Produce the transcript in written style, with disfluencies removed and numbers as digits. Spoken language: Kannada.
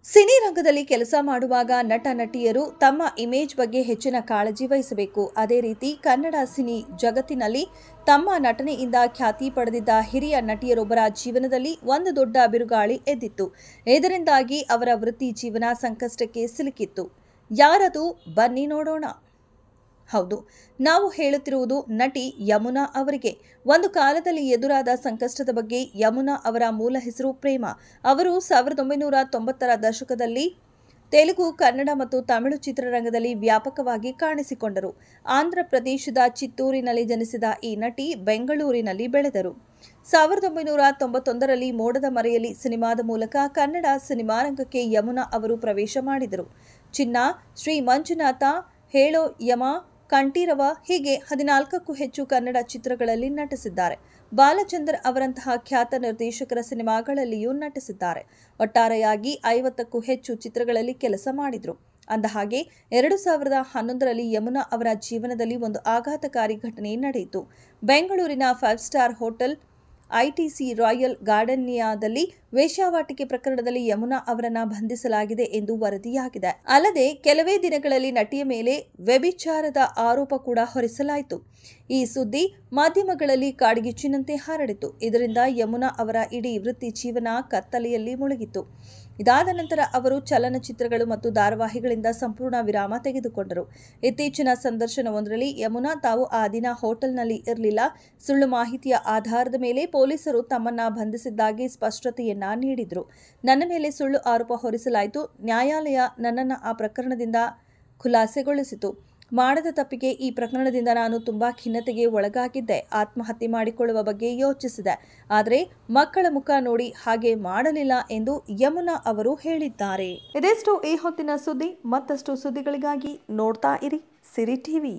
ಸಿನಿ ರಂಗದಲ್ಲಿ ಕೆಲಸ ಮಾಡುವಾಗ ನಟ ನಟಿಯರು ತಮ್ಮ ಇಮೇಜ್ ಬಗ್ಗೆ ಹೆಚ್ಚಿನ ಕಾಳಜಿ ವಹಿಸಬೇಕು. ಅದೇ ರೀತಿ ಕನ್ನಡ ಸಿನಿ ಜಗತ್ತಿನಲ್ಲಿ ತಮ್ಮ ನಟನೆಯಿಂದ ಖ್ಯಾತಿ ಪಡೆದಿದ್ದ ಹಿರಿಯ ನಟಿಯರೊಬ್ಬರ ಜೀವನದಲ್ಲಿ ಒಂದು ದೊಡ್ಡ ಬಿರುಗಾಳಿ ಎದ್ದಿತ್ತು. ಇದರಿಂದಾಗಿ ಅವರ ವೃತ್ತಿ ಜೀವನ ಸಂಕಷ್ಟಕ್ಕೆ ಸಿಲುಕಿತ್ತು. ಯಾರದು? ಬನ್ನಿ ನೋಡೋಣ. ಹೌದು, ನಾವು ಹೇಳುತ್ತಿರುವುದು ನಟಿ ಯಮುನಾ ಅವರಿಗೆ. ಒಂದು ಕಾಲದಲ್ಲಿ ಎದುರಾದ ಸಂಕಷ್ಟದ ಬಗ್ಗೆ ಯಮುನಾ ಅವರ ಮೂಲ ಹೆಸರು ಪ್ರೇಮ. ಅವರು 1990ರ ದಶಕದಲ್ಲಿ ತೆಲುಗು, ಕನ್ನಡ ಮತ್ತು ತಮಿಳು ಚಿತ್ರರಂಗದಲ್ಲಿ ವ್ಯಾಪಕವಾಗಿ ಕಾಣಿಸಿಕೊಂಡರು. ಆಂಧ್ರ ಪ್ರದೇಶದ ಚಿತ್ತೂರಿನಲ್ಲಿ ಜನಿಸಿದ ಈ ನಟಿ ಬೆಂಗಳೂರಿನಲ್ಲಿ ಬೆಳೆದರು. 1991ರಲ್ಲಿ ಮೋಡದ ಮರೆಯಲ್ಲಿ ಸಿನಿಮಾದ ಮೂಲಕ ಕನ್ನಡ ಸಿನಿಮಾರಂಗಕ್ಕೆ ಯಮುನಾ ಅವರು ಪ್ರವೇಶ ಮಾಡಿದರು. ಚಿನ್ನ, ಶ್ರೀ ಮಂಜುನಾಥ, ಹೇಳೋ ಯಮ, ಕಂಠೀರವ ಹೀಗೆ 14ಕ್ಕೂ ಹೆಚ್ಚು ಕನ್ನಡ ಚಿತ್ರಗಳಲ್ಲಿ ನಟಿಸಿದ್ದಾರೆ. ಬಾಲಚಂದರ್ ಅವರಂತಹ ಖ್ಯಾತ ನಿರ್ದೇಶಕರ ಸಿನಿಮಾಗಳಲ್ಲಿಯೂ ನಟಿಸಿದ್ದಾರೆ. ಒಟ್ಟಾರೆಯಾಗಿ 50ಕ್ಕೂ ಹೆಚ್ಚು ಚಿತ್ರಗಳಲ್ಲಿ ಕೆಲಸ ಮಾಡಿದ್ರು. ಅಂದಹಾಗೆ 2011ರಲ್ಲಿ ಯಮುನಾ ಅವರ ಜೀವನದಲ್ಲಿ ಒಂದು ಆಘಾತಕಾರಿ ಘಟನೆ ನಡೆಯಿತು. ಬೆಂಗಳೂರಿನ 5 ಸ್ಟಾರ್ ಹೋಟೆಲ್ ಐಟಿಸಿ ರಾಯಲ್ ಗಾರ್ಡನಿಯಾದಲ್ಲಿ ವೇಶ್ಯಾವಾಟಿಕೆ ಪ್ರಕರಣದಲ್ಲಿ ಯಮುನಾ ಅವರನ್ನ ಬಂಧಿಸಲಾಗಿದೆ ಎಂದು ವರದಿಯಾಗಿದೆ. ಅಲ್ಲದೆ ಕೆಲವೇ ದಿನಗಳಲ್ಲಿ ನಟಿಯ ಮೇಲೆ ವ್ಯಭಿಚಾರದ ಆರೋಪ ಕೂಡ ಹೊರಿಸಲಾಯಿತು. ಈ ಸುದ್ದಿ ಮಾಧ್ಯಮಗಳಲ್ಲಿ ಕಾಡ್ಗಿಚ್ಚಿನಂತೆ ಹರಡಿತು. ಇದರಿಂದ ಯಮುನಾ ಅವರ ಇಡೀ ವೃತ್ತಿ ಜೀವನ ಕತ್ತಲೆಯಲ್ಲಿ ಮುಳುಗಿತು. ಇದಾದ ನಂತರ ಅವರು ಚಲನಚಿತ್ರಗಳು ಮತ್ತು ಧಾರಾವಾಹಿಗಳಿಂದ ಸಂಪೂರ್ಣ ವಿರಾಮ ತೆಗೆದುಕೊಂಡರು. ಇತ್ತೀಚಿನ ಸಂದರ್ಶನವೊಂದರಲ್ಲಿ ಯಮುನಾ ತಾವು ಆ ದಿನ ಹೋಟೆಲ್ನಲ್ಲಿ ಇರಲಿಲ್ಲ, ಸುಳ್ಳು ಮಾಹಿತಿಯ ಆಧಾರದ ಮೇಲೆ ಪೊಲೀಸರು ತಮ್ಮನ್ನ ಬಂಧಿಸಿದ್ದಾಗಿ ಸ್ಪಷ್ಟತೆಯನ್ನ ನೀಡಿದ್ರು. ನನ್ನ ಮೇಲೆ ಸುಳ್ಳು ಆರೋಪ ಹೊರಿಸಲಾಯಿತು. ನ್ಯಾಯಾಲಯ ನನ್ನನ್ನು ಆ ಪ್ರಕರಣದಿಂದ ಖುಲಾಸೆಗೊಳಿಸಿತು. ಮಾಡದ ತಪ್ಪಿಗೆ ಈ ಪ್ರಕರಣದಿಂದ ನಾನು ತುಂಬಾ ಖಿನ್ನತೆಗೆ ಒಳಗಾಗಿದ್ದೆ. ಆತ್ಮಹತ್ಯೆ ಮಾಡಿಕೊಳ್ಳುವ ಬಗ್ಗೆ ಯೋಚಿಸಿದೆ. ಆದರೆ ಮಕ್ಕಳ ಮುಖ ನೋಡಿ ಹಾಗೆ ಮಾಡಲಿಲ್ಲ ಎಂದು ಯಮುನಾ ಅವರು ಹೇಳಿದ್ದಾರೆ. ಇದೆಷ್ಟು ಈ ಹೊತ್ತಿನ ಸುದ್ದಿ. ಮತ್ತಷ್ಟು ಸುದ್ದಿಗಳಿಗಾಗಿ ನೋಡ್ತಾ ಇರಿ ಸಿರಿ ಟಿವಿ.